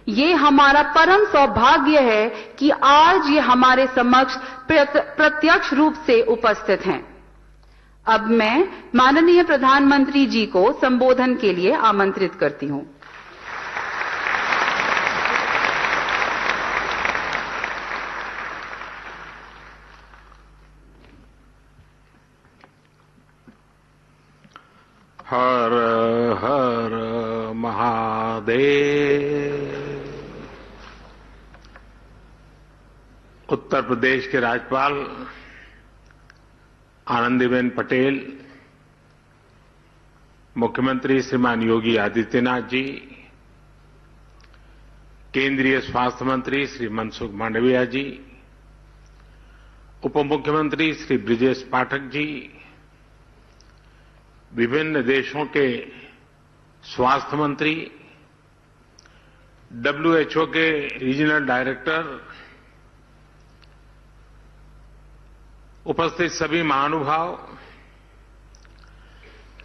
ये हमारा परम सौभाग्य है कि आज ये हमारे समक्ष प्रत्यक्ष रूप से उपस्थित हैं। अब मैं माननीय प्रधानमंत्री जी को संबोधन के लिए आमंत्रित करती हूं। हर हर महादेव। उत्तर प्रदेश के राज्यपाल आनंदीबेन पटेल, मुख्यमंत्री श्रीमान योगी आदित्यनाथ जी, केंद्रीय स्वास्थ्य मंत्री श्री मनसुख मांडविया जी, उप मुख्यमंत्री श्री ब्रिजेश पाठक जी, विभिन्न देशों के स्वास्थ्य मंत्री, WHO के रीजनल डायरेक्टर, उपस्थित सभी महानुभाव,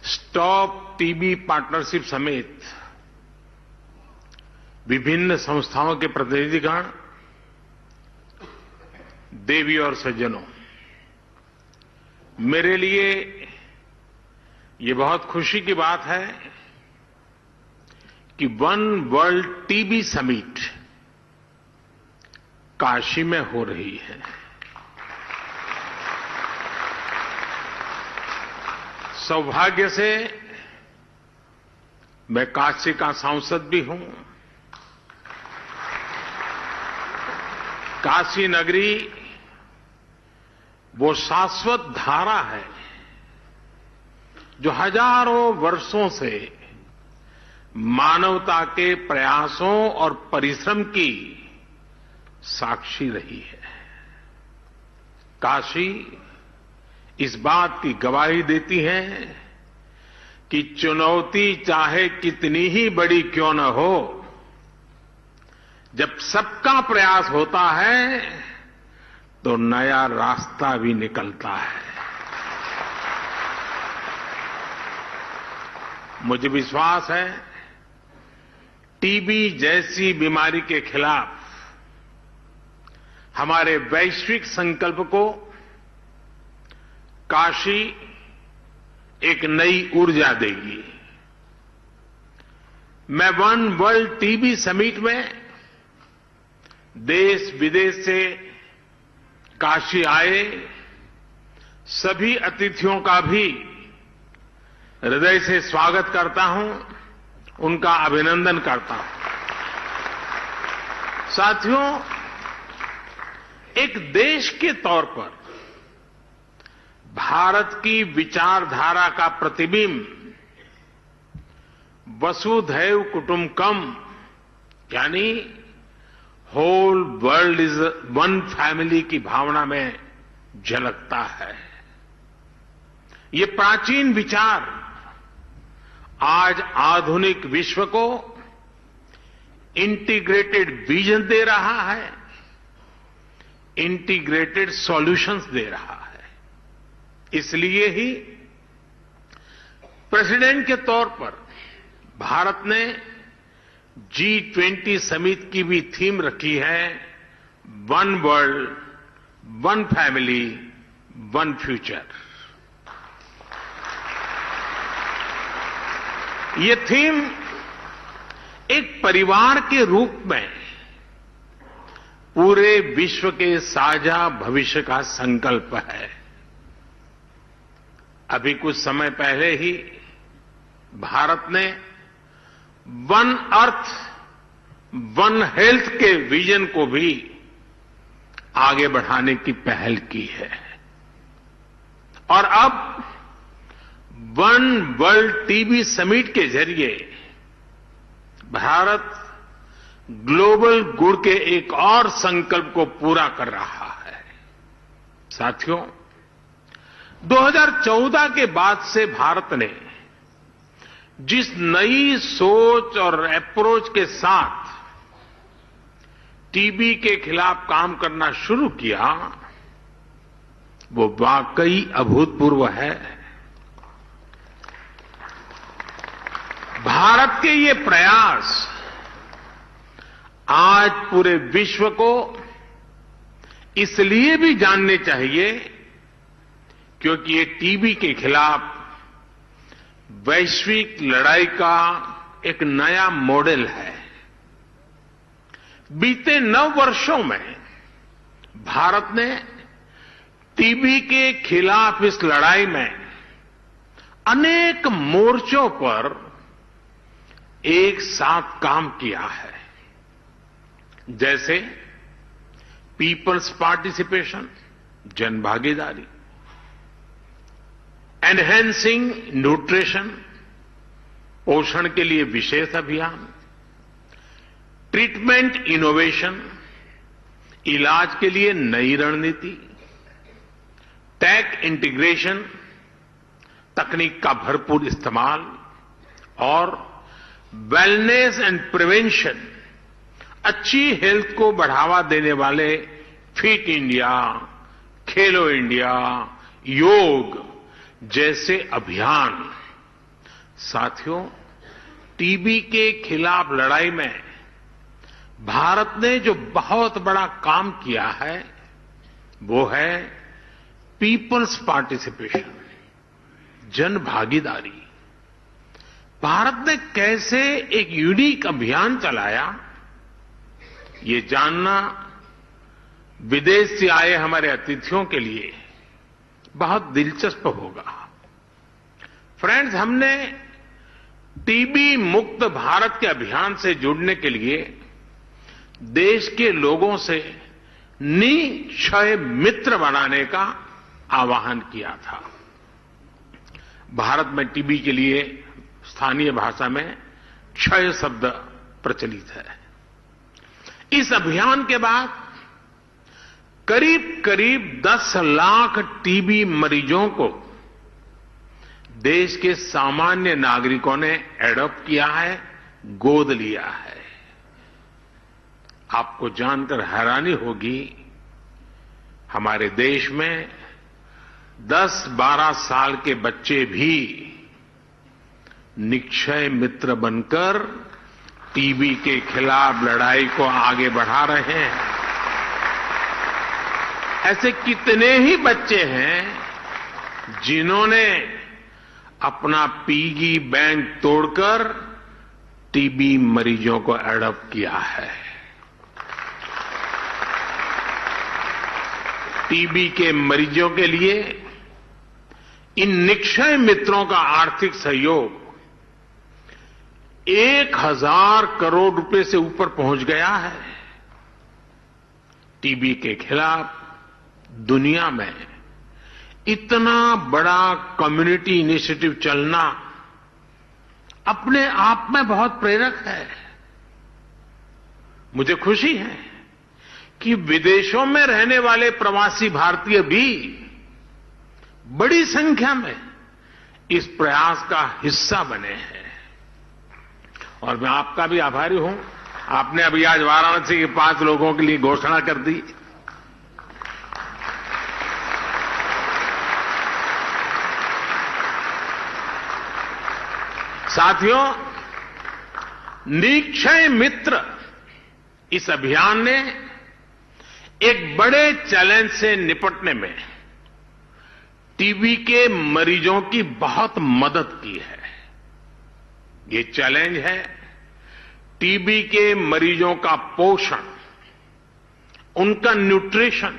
स्टॉप टीबी पार्टनरशिप समेत विभिन्न संस्थाओं के प्रतिनिधिगण, देवी और सज्जनों, मेरे लिए ये बहुत खुशी की बात है कि one world TB summit Kashi में हो रही है। सौभाग्य से मैं काशी का सांसद भी हूं। काशी नगरी वो शाश्वत धारा है जो हजारों वर्षों से मानवता के प्रयासों और परिश्रम की साक्षी रही है। काशी इस बात की गवाही देती है कि चुनौती चाहे कितनी ही बड़ी क्यों न हो, जब सबका प्रयास होता है तो नया रास्ता भी निकलता है। मुझे विश्वास है टीबी जैसी बीमारी के खिलाफ हमारे वैश्विक संकल्प को काशी एक नई ऊर्जा देगी। मैं वन वर्ल्ड टीबी समिट में देश विदेश से काशी आए सभी अतिथियों का भी हृदय से स्वागत करता हूं, उनका अभिनंदन करता हूं। साथियों, एक देश के तौर पर भारत की विचारधारा का प्रतिबिंब वसुधैव कुटुंबकम यानी whole world is one family की भावना में झलकता है। ये प्राचीन विचार आज आधुनिक विश्व को इंटीग्रेटेड विजन दे रहा है, इंटीग्रेटेड सॉल्यूशंस दे रहा है। इसलिए ही प्रेसिडेंट के तौर पर भारत ने G20 समिट की भी थीम रखी है, one world, one family, one future. ये थीम एक परिवार के रूप में पूरे विश्व के साझा भविष्य का संकल्प है। अभी कुछ समय पहले ही भारत ने वन अर्थ, वन हेल्थ के विजन को भी आगे बढ़ाने की पहल की है और अब वन वर्ल्ड टीबी समिट के जरिए भारत ग्लोबल गुड के एक और संकल्प को पूरा कर रहा है। साथियों, 2014 के बाद से भारत ने जिस नई सोच और अप्रोच के साथ टीबी के खिलाफ काम करना शुरू किया, वो वाकई अभूतपूर्व है। भारत के ये प्रयास आज पूरे विश्व को इसलिए भी जानने चाहिए क्योंकि ये टीबी के खिलाफ वैश्विक लड़ाई का एक नया मॉडल है। बीते 9 वर्षों में भारत ने टीबी के खिलाफ इस लड़ाई में अनेक मोर्चों पर एक साथ काम किया है, जैसे पीपल्स पार्टिसिपेशन, जन भागीदारी, एनहेंसिंग न्यूट्रिशन, पोषण के लिए विशेष अभियान, ट्रीटमेंट इनोवेशन, इलाज के लिए नई रणनीति, टेक इंटीग्रेशन, तकनीक का भरपूर इस्तेमाल और वेलनेस एंड प्रिवेंशन, अच्छी हेल्थ को बढ़ावा देने वाले फिट इंडिया, खेलो इंडिया, योग जैसे अभियान। साथियों, टीबी के खिलाफ लड़ाई में भारत ने जो बहुत बड़ा काम किया है वो है पीपल्स पार्टिसिपेशन, जन भागीदारी। भारत ने कैसे एक यूनिक अभियान चलाया, ये जानना विदेश से आए हमारे अतिथियों के लिए बहुत दिलचस्प होगा। फ्रेंड्स, हमने टीबी मुक्त भारत के अभियान से जुड़ने के लिए देश के लोगों से निक्षय मित्र बनाने का आह्वान किया था। भारत में टीबी के लिए स्थानीय भाषा में क्षय शब्द प्रचलित है। इस अभियान के बाद करीब 10 लाख टीबी मरीजों को देश के सामान्य नागरिकों ने एडॉप्ट किया है, गोद लिया है। आपको जानकर हैरानी होगी, हमारे देश में 10-12 साल के बच्चे भी निक्षय मित्र बनकर टीबी के खिलाफ लड़ाई को आगे बढ़ा रहे हैं। ऐसे कितने ही बच्चे हैं जिन्होंने अपना पिगी बैंक तोड़कर टीबी मरीजों को एडॉप्ट किया है। टीबी के मरीजों के लिए इन निक्षय मित्रों का आर्थिक सहयोग 1000 करोड़ रुपए से ऊपर पहुंच गया है। टीबी के खिलाफ दुनिया में इतना बड़ा कम्युनिटी इनिशिएटिव चलना अपने आप में बहुत प्रेरक है। मुझे खुशी है कि विदेशों में रहने वाले प्रवासी भारतीय भी बड़ी संख्या में इस प्रयास का हिस्सा बने हैं और मैं आपका भी आभारी हूं। आपने अभी आज वाराणसी के 5 लोगों के लिए घोषणा कर दी। साथियों, निक्षय मित्र इस अभियान ने एक बड़े चैलेंज से निपटने में टीबी के मरीजों की बहुत मदद की है। ये चैलेंज है टीबी के मरीजों का पोषण, उनका न्यूट्रिशन।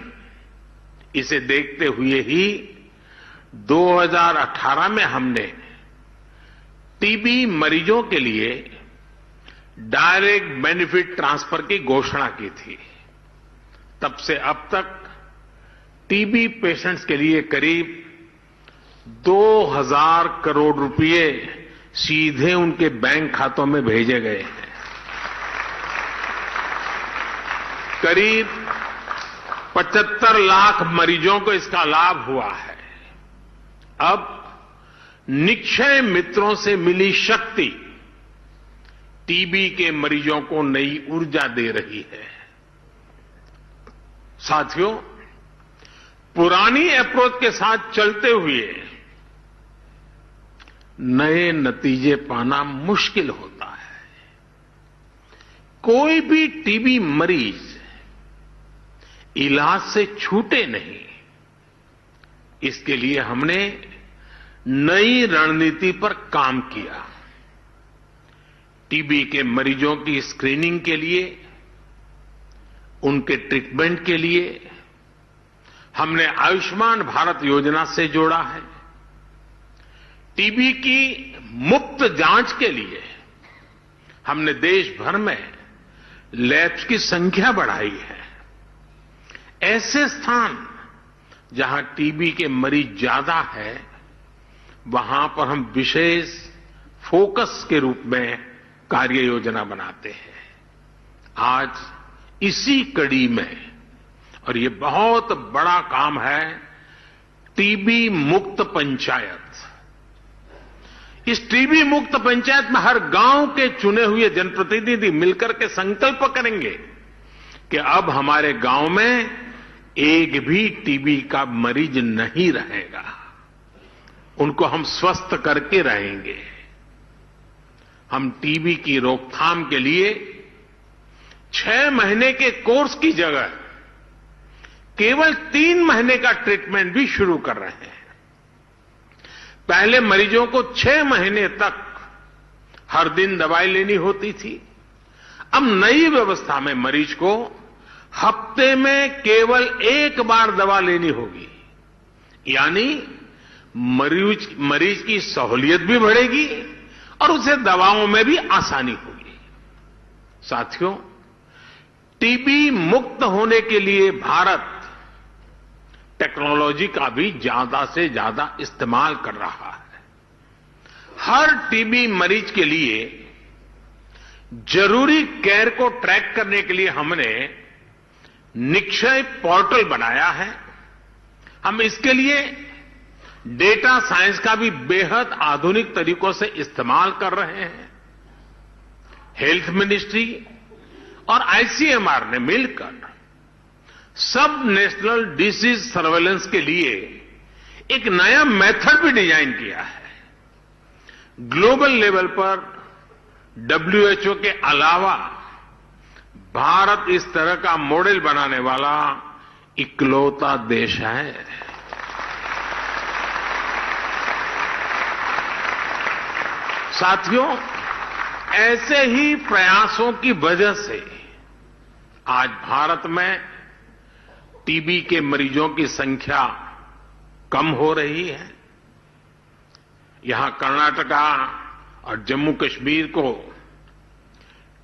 इसे देखते हुए ही 2018 में हमने टीबी मरीजों के लिए डायरेक्ट बेनिफिट ट्रांसफर की घोषणा की थी। तब से अब तक टीबी पेशेंट्स के लिए करीब 2000 करोड़ रुपए सीधे उनके बैंक खातों में भेजे गए हैं। करीब 75 लाख मरीजों को इसका लाभ हुआ है। अब निक्षय मित्रों से मिली शक्ति टीबी के मरीजों को नई ऊर्जा दे रही है। साथियों, पुरानी अप्रोच के साथ चलते हुए नए नतीजे पाना मुश्किल होता है। कोई भी टीबी मरीज इलाज से छूटे नहीं, इसके लिए हमने नई रणनीति पर काम किया। टीबी के मरीजों की स्क्रीनिंग के लिए, उनके ट्रीटमेंट के लिए हमने आयुष्मान भारत योजना से जोड़ा है। टीबी की मुफ्त जांच के लिए हमने देश भर में लैब्स की संख्या बढ़ाई है। ऐसे स्थान जहां टीबी के मरीज ज्यादा है, वहां पर हम विशेष फोकस के रूप में कार्य योजना बनाते हैं। आज इसी कड़ी में, और ये बहुत बड़ा काम है, टीबी मुक्त पंचायत। इस टीबी मुक्त पंचायत में हर गांव के चुने हुए जनप्रतिनिधि मिलकर के संकल्प करेंगे कि अब हमारे गांव में एक भी टीबी का मरीज नहीं रहेगा, उनको हम स्वस्थ करके रहेंगे। हम टीबी की रोकथाम के लिए 6 महीने के कोर्स की जगह केवल 3 महीने का ट्रीटमेंट भी शुरू कर रहे हैं। पहले मरीजों को 6 महीने तक हर दिन दवाई लेनी होती थी। अब नई व्यवस्था में मरीज को हफ्ते में केवल 1 बार दवा लेनी होगी, यानी मरीज की सहूलियत भी बढ़ेगी और उसे दवाओं में भी आसानी होगी। साथियों, टीबी मुक्त होने के लिए भारत टेक्नोलॉजी का भी ज्यादा से ज्यादा इस्तेमाल कर रहा है। हर टीबी मरीज के लिए जरूरी केयर को ट्रैक करने के लिए हमने निक्षय पोर्टल बनाया है। हम इसके लिए डेटा साइंस का भी बेहद आधुनिक तरीकों से इस्तेमाल कर रहे हैं। हेल्थ मिनिस्ट्री और आईसीएमआर ने मिलकर सब नेशनल डिसीज सर्वेलेंस के लिए एक नया मेथड भी डिजाइन किया है। ग्लोबल लेवल पर WHO के अलावा भारत इस तरह का मॉडल बनाने वाला इकलौता देश है। साथियों, ऐसे ही प्रयासों की वजह से आज भारत में टीबी के मरीजों की संख्या कम हो रही है। यहां कर्नाटका और जम्मू कश्मीर को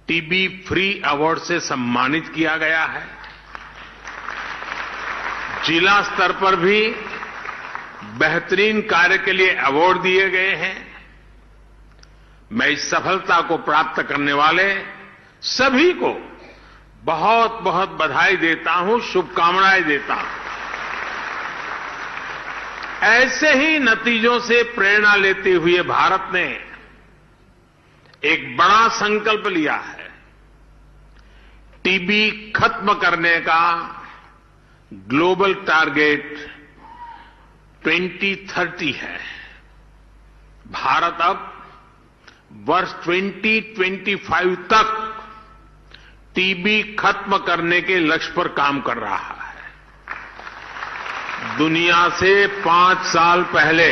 टीबी फ्री अवार्ड से सम्मानित किया गया है। जिला स्तर पर भी बेहतरीन कार्य के लिए अवार्ड दिए गए हैं। मैं इस सफलता को प्राप्त करने वाले सभी को बहुत बहुत बधाई देता हूं, शुभकामनाएं देता हूं। ऐसे ही नतीजों से प्रेरणा लेते हुए भारत ने एक बड़ा संकल्प लिया है। टीबी खत्म करने का ग्लोबल टारगेट 2030 है। भारत अब वर्ष 2025 तक टीबी खत्म करने के लक्ष्य पर काम कर रहा है। दुनिया से 5 साल पहले,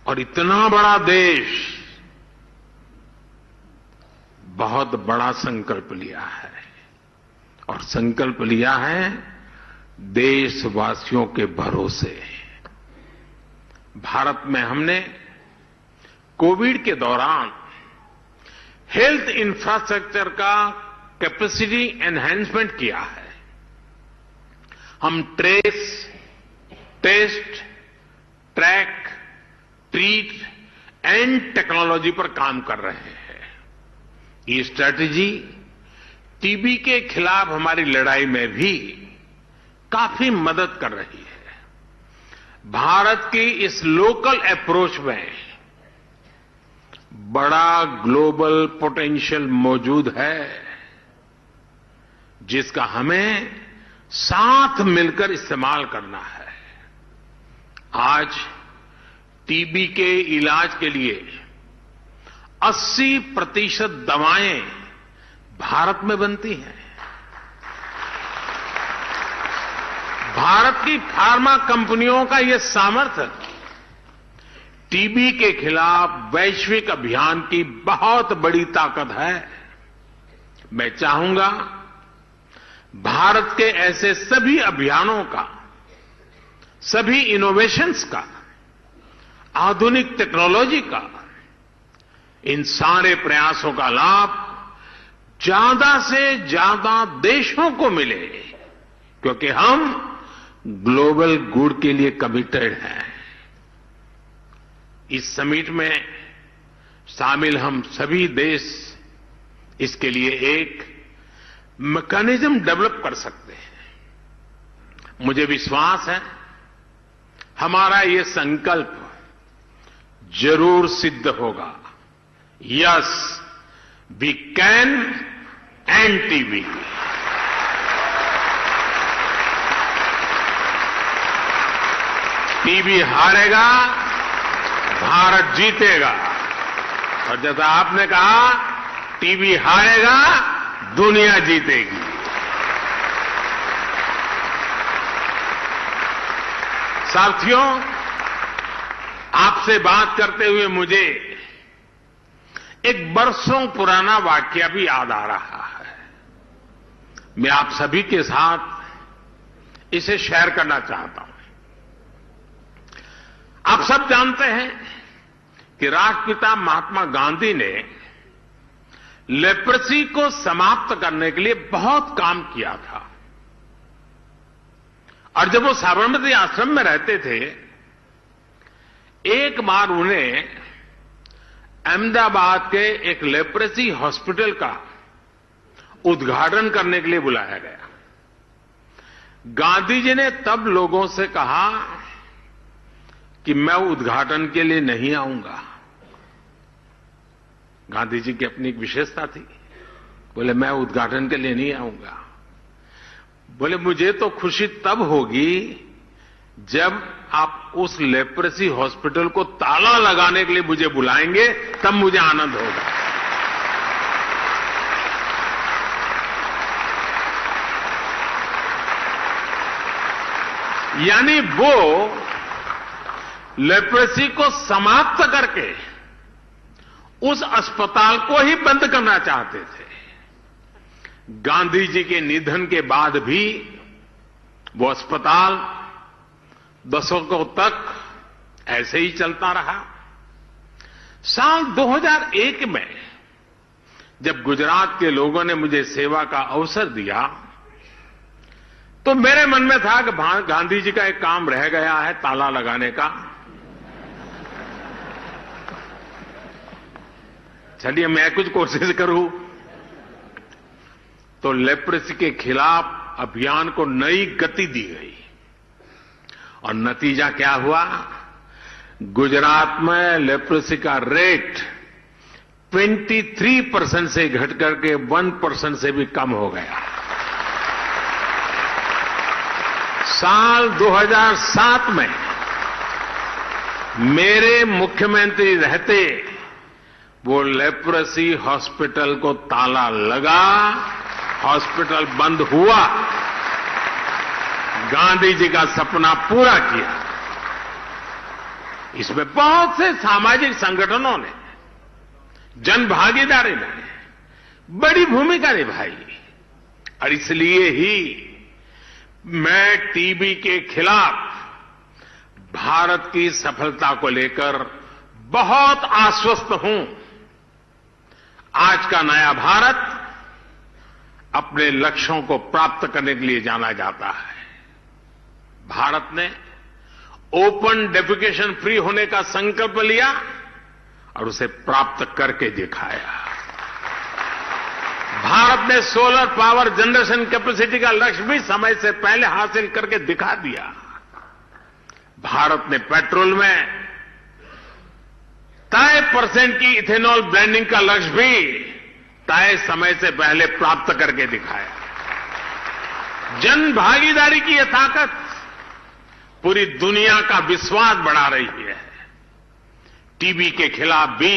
और इतना बड़ा देश बहुत बड़ा संकल्प लिया है, और संकल्प लिया है देशवासियों के भरोसे। भारत में हमने कोविड के दौरान हेल्थ इंफ्रास्ट्रक्चर का कैपेसिटी एनहांसमेंट किया है। हम trace, test, track, treat and technology पर काम कर रहे हैं। ये स्ट्रैटेजी टीबी के खिलाफ हमारी लड़ाई में भी काफी मदद कर रही है। भारत की इस लोकल अप्रोच में बड़ा ग्लोबल पोटेंशियल मौजूद है, जिसका हमें साथ मिलकर इस्तेमाल करना है। आज टीबी के इलाज के लिए 80% दवाएं भारत में बनती हैं। भारत की फार्मा कंपनियों का यह सामर्थ्य टीबी के खिलाफ वैश्विक अभियान की बहुत बड़ी ताकत है। मैं चाहूंगा भारत के ऐसे सभी अभियानों का, सभी इनोवेशंस का, आधुनिक टेक्नोलॉजी का, इन सारे प्रयासों का लाभ ज्यादा से ज्यादा देशों को मिले, क्योंकि हम ग्लोबल गुड के लिए कमिटेड हैं। इस समिट में शामिल हम सभी देश इसके लिए एक मैकेनिज्म डेवलप कर सकते हैं। मुझे विश्वास है हमारा ये संकल्प जरूर सिद्ध होगा। Yes, we can end TB. TB हारेगा, भारत जीतेगा। और जैसा आपने कहा, टीबी हारेगा, दुनिया जीतेगी। साथियों, आपसे बात करते हुए मुझे एक बरसों पुराना वाकया भी याद आ रहा है। मैं आप सभी के साथ इसे शेयर करना चाहता हूं। आप सब जानते हैं कि राष्ट्रपिता महात्मा गांधी ने लेप्रेसी को समाप्त करने के लिए बहुत काम किया था। और जब वो साबरमती आश्रम में रहते थे, एक बार उन्हें अहमदाबाद के एक लेप्रेसी हॉस्पिटल का उद्घाटन करने के लिए बुलाया गया। गांधी जी ने तब लोगों से कहा कि मैं उद्घाटन के लिए नहीं आऊंगा। गांधी जी की अपनी एक विशेषता थी। बोले मैं उद्घाटन के लिए नहीं आऊंगा। बोले मुझे तो खुशी तब होगी जब आप उस लेप्रेसी हॉस्पिटल को ताला लगाने के लिए मुझे बुलाएंगे, तब मुझे आनंद होगा। यानी वो लेप्रेसी को समाप्त करके उस अस्पताल को ही बंद करना चाहते थे। गांधी जी के निधन के बाद भी वो अस्पताल दशकों तक ऐसे ही चलता रहा। साल 2001 में जब गुजरात के लोगों ने मुझे सेवा का अवसर दिया, तो मेरे मन में था कि गांधी जी का एक काम रह गया है, ताला लगाने का। चलिए मैं कुछ कोशिश करूं। तो लेप्रेसी के खिलाफ अभियान को नई गति दी गई और नतीजा क्या हुआ? गुजरात में लेप्रेसी का रेट 23% से घट करके 1% से भी कम हो गया। साल 2007 में मेरे मुख्यमंत्री रहते वो लेप्रेसी हॉस्पिटल को ताला लगा, हॉस्पिटल बंद हुआ। गांधी जी का सपना पूरा किया। इसमें बहुत से सामाजिक संगठनों ने, जन भागीदारी ने बड़ी भूमिका निभाई। और इसलिए ही मैं टीबी के खिलाफ भारत की सफलता को लेकर बहुत आश्वस्त हूं। आज का नया भारत अपने लक्ष्यों को प्राप्त करने के लिए जाना जाता है। भारत ने ओपन डेफिकेशन फ्री होने का संकल्प लिया और उसे प्राप्त करके दिखाया। भारत ने सोलर पावर जनरेशन कैपेसिटी का लक्ष्य भी समय से पहले हासिल करके दिखा दिया। भारत ने पेट्रोल में तय % की इथेनॉल ब्लेंडिंग का लक्ष्य भी तय समय से पहले प्राप्त करके दिखाया। जन भागीदारी की यह ताकत पूरी दुनिया का विश्वास बढ़ा रही है। टीबी के खिलाफ भी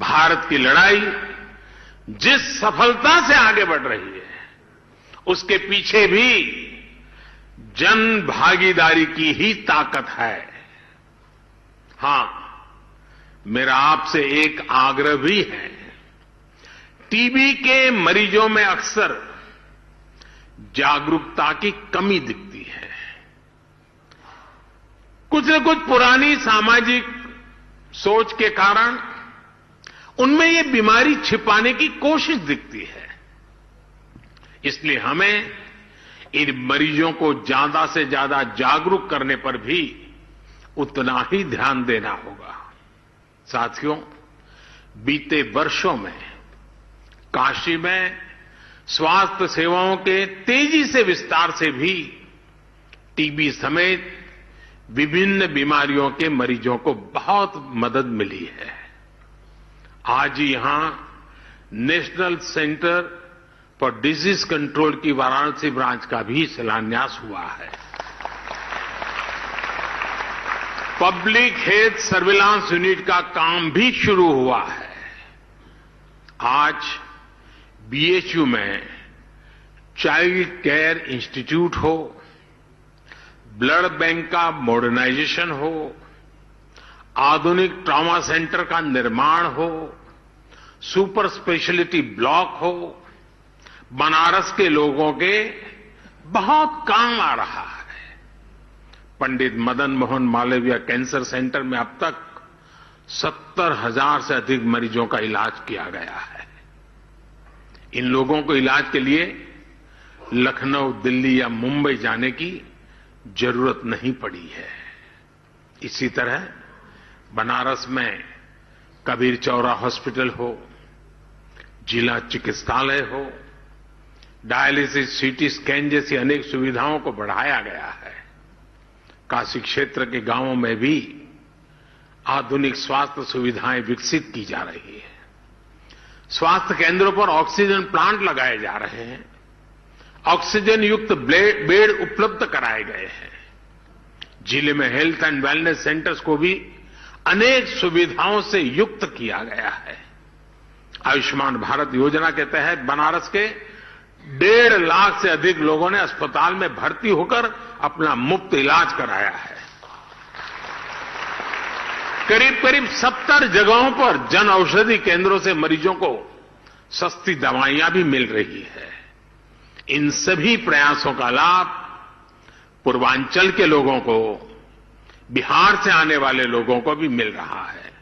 भारत की लड़ाई जिस सफलता से आगे बढ़ रही है, उसके पीछे भी जन भागीदारी की ही ताकत है। हां, मेरा आपसे एक आग्रह भी है। टीबी के मरीजों में अक्सर जागरूकता की कमी दिखती है। कुछ न कुछ पुरानी सामाजिक सोच के कारण उनमें ये बीमारी छिपाने की कोशिश दिखती है। इसलिए हमें इन मरीजों को ज्यादा से ज्यादा जागरूक करने पर भी उतना ही ध्यान देना होगा। साथियों, बीते वर्षों में काशी में स्वास्थ्य सेवाओं के तेजी से विस्तार से भी टीबी समेत विभिन्न बीमारियों के मरीजों को बहुत मदद मिली है। आज यहां national centre for disease control की वाराणसी ब्रांच का भी शिलान्यास हुआ है। पब्लिक हेल्थ सर्विलांस यूनिट का काम भी शुरू हुआ है। आज बीएचयू में चाइल्ड केयर इंस्टीट्यूट हो, ब्लड बैंक का मॉडर्नाइजेशन हो, आधुनिक ट्रॉमा सेंटर का निर्माण हो, सुपर स्पेशलिटी ब्लॉक हो, बनारस के लोगों के बहुत काम आ रहा है। पंडित मदन मोहन मालवीय कैंसर सेंटर में अब तक 70,000 से अधिक मरीजों का इलाज किया गया है। इन लोगों को इलाज के लिए लखनऊ, दिल्ली या मुंबई जाने की जरूरत नहीं पड़ी है। इसी तरह बनारस में कबीर चौरा हॉस्पिटल हो, जिला चिकित्सालय हो, डायलिसिस, सीटी स्कैन जैसी अनेक सुविधाओं को बढ़ाया गया है। काशी क्षेत्र के गांवों में भी आधुनिक स्वास्थ्य सुविधाएं विकसित की जा रही है। स्वास्थ्य केंद्रों पर ऑक्सीजन प्लांट लगाए जा रहे हैं। ऑक्सीजन युक्त बेड उपलब्ध कराए गए हैं। जिले में हेल्थ एंड वेलनेस सेंटर्स को भी अनेक सुविधाओं से युक्त किया गया है। आयुष्मान भारत योजना के तहत बनारस के 1.5 लाख से अधिक लोगों ने अस्पताल में भर्ती होकर अपना मुफ्त इलाज कराया है। करीब करीब 70 जगहों पर जन औषधि केंद्रों से मरीजों को सस्ती दवाइयां भी मिल रही है। इन सभी प्रयासों का लाभ पूर्वांचल के लोगों को, बिहार से आने वाले लोगों को भी मिल रहा है।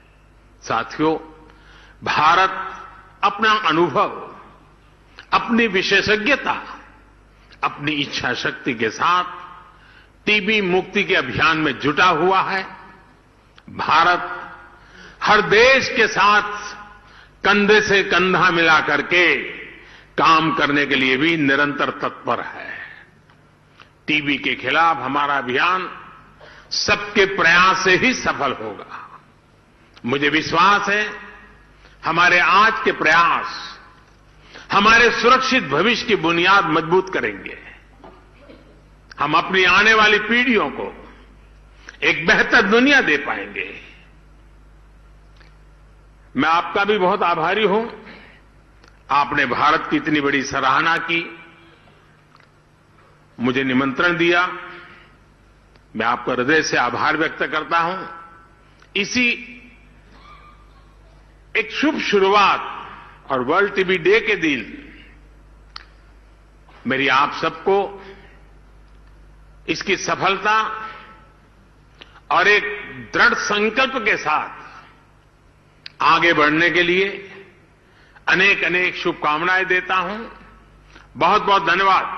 साथियों, भारत अपना अनुभव, अपनी विशेषज्ञता, अपनी इच्छा शक्ति के साथ टीबी मुक्ति के अभियान में जुटा हुआ है। भारत हर देश के साथ कंधे से कंधा मिला करके काम करने के लिए भी निरंतर तत्पर है। टीबी के खिलाफ हमारा अभियान सबके प्रयास से ही सफल होगा। मुझे विश्वास है हमारे आज के प्रयास हमारे सुरक्षित भविष्य की बुनियाद मजबूत करेंगे। हम अपनी आने वाली पीढ़ियों को एक बेहतर दुनिया दे पाएंगे। मैं आपका भी बहुत आभारी हूं। आपने भारत की इतनी बड़ी सराहना की, मुझे निमंत्रण दिया। मैं आपका हृदय से आभार व्यक्त करता हूं। इसी एक शुभ शुरुआत और वर्ल्ड टीबी डे के दिन मेरी आप सबको इसकी सफलता और एक दृढ़ संकल्प के साथ आगे बढ़ने के लिए अनेक अनेक शुभकामनाएं देता हूं। बहुत बहुत धन्यवाद।